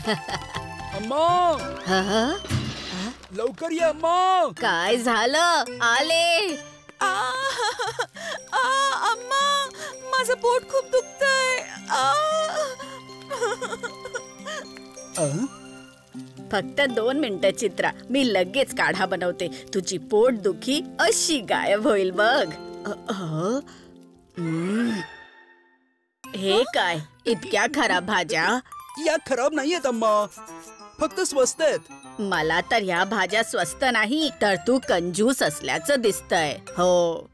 अम्मा लवकर ये अम्मा. काय झालं? आले. अम्मा माझं पोट खूप दुखतंय. फक्त 2 मिनिटं चित्रा, मी लगेच काढा बनवते. तुझी पोट दुखी अशी गायब होईल बघ. हे काय इतक्या खराब भाज्या? या खराब नाहीयेत अम्मा, फक्त स्वस्त आहेत. मला तर ह्या भाज्या स्वस्त नाही तर तू कंजूस असल्याचं दिसतंय. हो.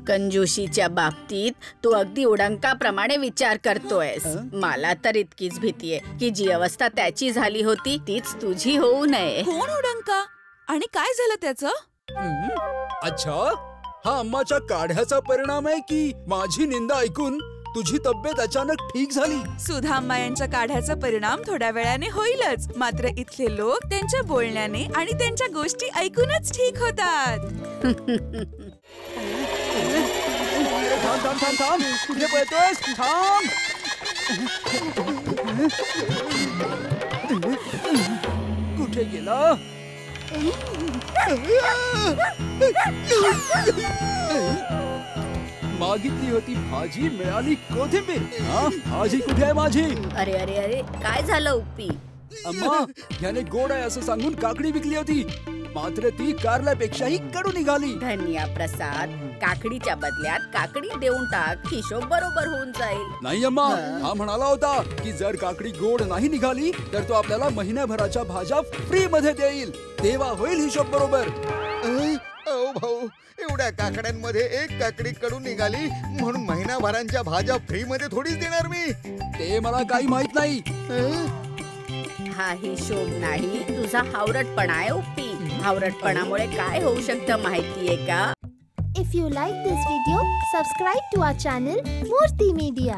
कंजूशीच्या बाबतीत तू अगदी उडंकाप्रमाणे विचार करतोयस. मला तर इतकीच भीती आहे की जी अवस्था त्याची झाली होती तीच तुझी होऊ नये. कोण उडंका आणि काय झालं त्याचं? अच्छा, हा अम्माच्या काढ्याचा परिणाम आहे की माझी निंदा ऐकून तुझी तब्येत अचानक ठीक झाली? सुधा अम्मा यांच्या काढ्याचा परिणाम थोड्या वेळाने होईलच, मात्र इथले लोक त्यांच्या बोलण्याने आणि त्यांच्या गोष्टी ऐकूनच ठीक होतात. थांब थांब थांब थांब, कुठे पळतोयस? थांब. कुठे गेला? मागितली होती भाजी, मिळाली कोथिंबीर. भाजी कुठे आहे माझी? अरे अरे अरे, काय झालं उप्पी? अम्मा, याने गोड आहे असं सांगून काकडी विकली होती, मात्र ती कारल्यापेक्षाही कडू निघाली. धन्या प्रसाद, काकडीच्या बदल्यात काकडी देऊन टाक, हिशोब बरोबर होऊन जाईल. नाही अम्मा, हा म्हणाला होता की जर काकडी गोड नाही निघाली तर तो आपल्याला महिन्याभराच्या भाज्या फ्री मध्ये देईल, तेव्हा होईल हिशोब बरोबर. भाऊ, एवढ्या काकड्यांमध्ये एक काकडी कडून निघाली म्हणून महिनाभरांच्या भाज्या फ्री मध्ये थोडीच देणार मी. ते मला काही माहित नाही. हा हिशोब नाही, तुझा हावरटपणा आहे उप्पी. हावरटपणामुळे काय होऊ शकतं माहितीये का? If you like this video, subscribe to our channel Murthy Media.